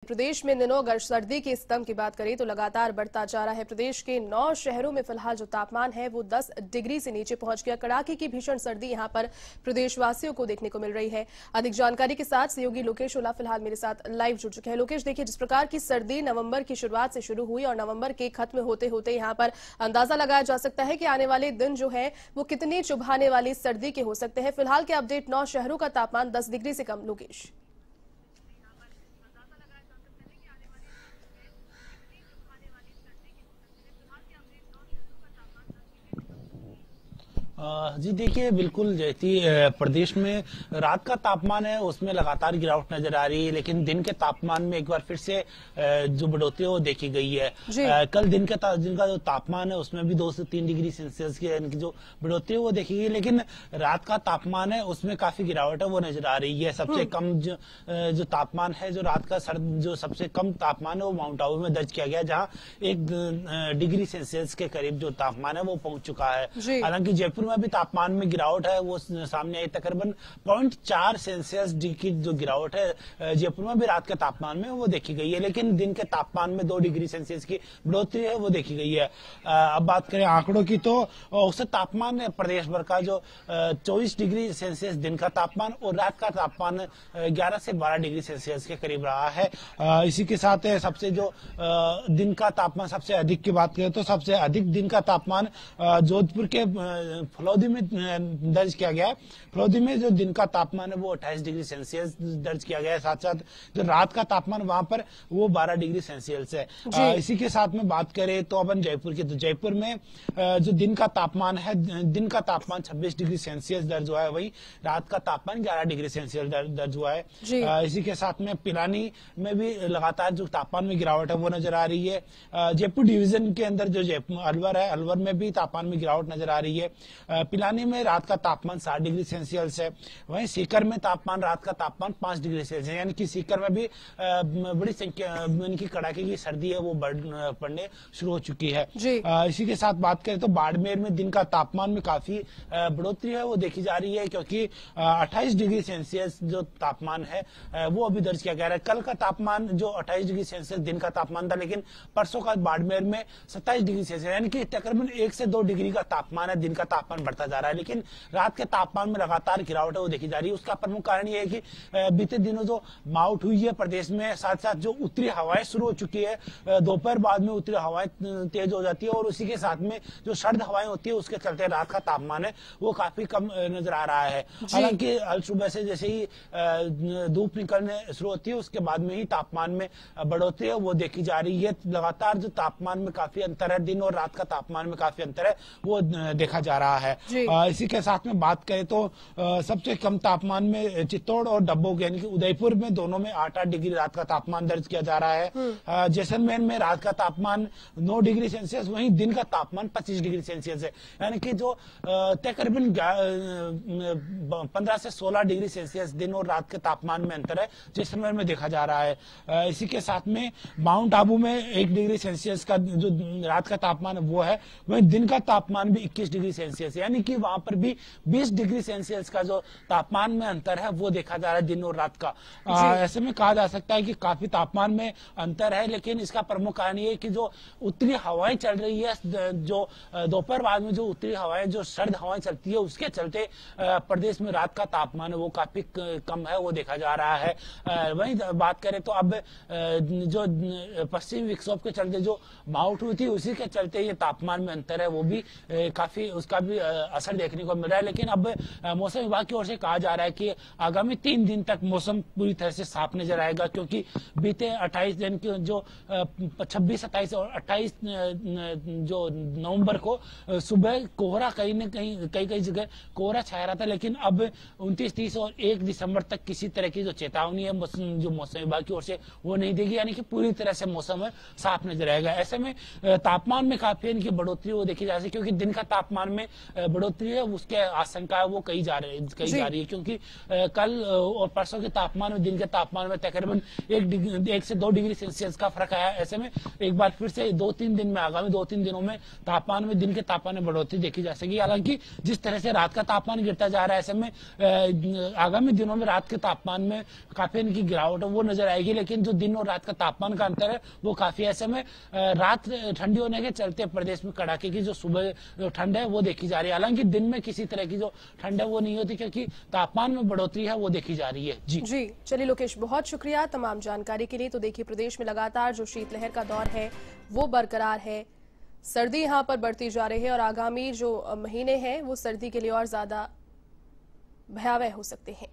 प्रदेश में इन दिनों अगर सर्दी के स्तंभ की बात करें तो लगातार बढ़ता जा रहा है। प्रदेश के 9 शहरों में फिलहाल जो तापमान है वो 10 डिग्री से नीचे पहुंच गया। कड़ाके की भीषण सर्दी यहां पर प्रदेशवासियों को देखने को मिल रही है। अधिक जानकारी के साथ सहयोगी लोकेश ओला फिलहाल मेरे साथ लाइव जुड़ चुके हैं। लोकेश, देखिए, जिस प्रकार की सर्दी नवंबर की शुरुआत से शुरू हुई और नवंबर के खत्म होते होते यहां पर अंदाजा लगाया जा सकता है कि आने वाले दिन जो है वो कितनी चुभाने वाली सर्दी के हो सकते हैं। फिलहाल के अपडेट, 9 शहरों का तापमान 10 डिग्री से कम। लोकेश, जी देखिए, बिल्कुल जैसी प्रदेश में रात का तापमान है उसमें लगातार गिरावट नजर आ रही है, लेकिन दिन के तापमान में एक बार फिर से जो बढ़ोतरी वो देखी गई है। कल दिन का जो तापमान है उसमें भी 2 से 3 डिग्री सेल्सियस की जो बढ़ोतरी वो देखी गई, लेकिन रात का तापमान है उसमें काफी गिरावट है वो नजर आ रही है। सबसे कम जो तापमान है, जो रात का जो सबसे कम तापमान है वो माउंट आबू में दर्ज किया गया, जहाँ 1 डिग्री सेल्सियस के करीब जो तापमान है वो पहुंच चुका है। हालांकि जयपुर में भी तापमान में गिरावट है वो सामने आई, तकरीबन 0.4 सेल्सियस की जो गिरावट है जयपुर में भी रात के तापमान में वो देखी गई है, लेकिन दिन के तापमान में 2 डिग्री सेल्सियस की बढ़ोतरी है वो देखी गई है। अब बात करें आंकड़ों की तो औसत तापमान प्रदेश भर का जो 24 डिग्री सेल्सियस दिन का तापमान और रात का तापमान 11 से 12 डिग्री सेल्सियस के करीब रहा है। इसी के साथ सबसे जो दिन का तापमान सबसे अधिक की बात करें तो सबसे अधिक दिन का तापमान जोधपुर के फलौदी में दर्ज किया गया है। फलौदी में जो दिन का तापमान है वो 28 डिग्री सेल्सियस दर्ज किया गया है। साथ साथ जो रात का तापमान वहां पर वो 12 डिग्री सेल्सियस है। इसी के साथ में बात करें तो अपन जयपुर की, तो जयपुर में जो दिन का तापमान है, दिन का तापमान 26 डिग्री सेल्सियस दर्ज हुआ है, वही रात का तापमान 11 डिग्री सेल्सियस दर्ज हुआ है। इसी के साथ में पिलानी में भी लगातार जो तापमान में गिरावट है वो नजर आ रही है। जयपुर डिवीजन के अंदर जो जयपुर अलवर है, अलवर में भी तापमान में गिरावट नजर आ रही है। पिलानी में रात का तापमान 7 डिग्री सेल्सियस है। वहीं सीकर में तापमान रात का तापमान 5 डिग्री सेल्सियस, यानी कि सीकर में भी बड़ी संख्या की कड़ाके की सर्दी है वो पड़ने शुरू हो चुकी है। इसी के साथ बात करें तो बाड़मेर में दिन का तापमान में काफी बढ़ोतरी है वो देखी जा रही है, क्योंकि 28 डिग्री सेल्सियस जो तापमान है वो अभी दर्ज किया गया है। कल का तापमान जो 28 डिग्री सेल्सियस दिन का तापमान था, लेकिन परसों का बाड़मेर में 27 डिग्री सेल्सियस, यानी कि तकरीबन 1 से 2 डिग्री का तापमान है, दिन का तापमान बढ़ता जा रहा है, लेकिन रात के तापमान में लगातार गिरावट है वो देखी जा रही है। उसका प्रमुख कारण ये है कि बीते दिनों जो माउट हुई है प्रदेश में, साथ साथ जो उत्तरी हवाएं शुरू हो चुकी है, दोपहर बाद में उत्तरी हवाएं तेज हो जाती है और उसी के साथ में जो सर्द हवाएं होती है उसके चलते रात का तापमान है वो काफी कम नजर आ रहा है। हालांकि अल सुबह से जैसे ही धूप निकलने शुरू होती है उसके बाद में ही तापमान में बढ़ोतरी है वो देखी जा रही है। लगातार जो तापमान में काफी अंतर है, दिन और रात का तापमान में काफी अंतर है वो देखा जा रहा है। इसी के साथ में बात करें तो सबसे कम तापमान में चित्तौड़ और डब्बों यानी कि उदयपुर में दोनों में 8-8 डिग्री रात का तापमान दर्ज किया जा रहा है। जैसलमेर में रात का तापमान 9 डिग्री सेल्सियस, वहीं दिन का तापमान 25 डिग्री सेल्सियस है, यानी कि जो तकरीबन 15 से 16 डिग्री सेल्सियस दिन और रात के तापमान में अंतर है जैसलमेर में देखा जा रहा है। इसी के साथ में माउंट आबू में 1 डिग्री सेल्सियस का जो रात का तापमान वो है, वहीं दिन का तापमान भी 21 डिग्री सेल्सियस, यानी कि वहां पर भी 20 डिग्री सेल्सियस का जो तापमान में अंतर है वो देखा जा रहा है दिन और रात का। ऐसे में कहा जा सकता है कि काफी तापमान में अंतर है, लेकिन इसका प्रमुख कारण ये है कि जो उत्तरी हवाएं चल रही है, जो दोपहर बाद में जो उत्तरी हवाएं, जो सर्द हवाएं चलती है, उसके चलते प्रदेश में रात का तापमान है वो काफी कम है वो देखा जा रहा है। वहीं बात करें तो अब जो पश्चिमी विक्षोभ के चलते जो माउट हुई थी उसी के चलते ये तापमान में अंतर है वो भी काफी उसका भी असर देखने को मिल रहा है। लेकिन अब मौसम विभाग की ओर से कहा जा रहा है कि आगामी 3 दिन तक मौसम पूरी तरह से साफ नजर आएगा, क्योंकि बीते 28 दिन की जो 26, 27 और 28 जो नवंबर को सुबह कोहरा कहीं न कहीं कई जगह कोहरा छाया रहा था, लेकिन अब 29, 30 और 1 दिसंबर तक किसी तरह की जो चेतावनी है जो मौसम विभाग की ओर से वो नहीं देगी, यानी कि पूरी तरह से मौसम साफ नजर आएगा। ऐसे में तापमान में काफी इनकी बढ़ोतरी वो देखी जा सकती है, क्योंकि दिन का तापमान में बढ़ोतरी है उसके आशंका है वो कही जा रही है, क्योंकि कल और परसों के तापमान में, दिन के तापमान में तकरीबन 1 से 2 डिग्री सेल्सियस का फर्क आया। ऐसे में एक बार फिर से 2-3 दिन में, आगामी 2-3 दिनों में तापमान में, दिन के तापमान में बढ़ोतरी देखी जा सकेगी। हालांकि जिस तरह से रात का तापमान गिरता जा रहा है, ऐसे में आगामी दिनों में रात के तापमान में काफी इनकी गिरावट है वो नजर आएगी, लेकिन जो दिन और रात का तापमान का अंतर है वो काफी, ऐसे में रात ठंडी होने के चलते प्रदेश में कड़ाके की जो सुबह ठंड है वो देखी जा रही है। हालांकि दिन में किसी तरह की जो ठंड है वो नहीं होती, क्योंकि तापमान में बढ़ोतरी है वो देखी जा रही है। जी चलिए लोकेश, बहुत शुक्रिया तमाम जानकारी के लिए। तो देखिए, प्रदेश में लगातार जो शीतलहर का दौर है वो बरकरार है, सर्दी यहां पर बढ़ती जा रही है और आगामी जो महीने हैं वो सर्दी के लिए और ज्यादा भयावह हो सकते हैं।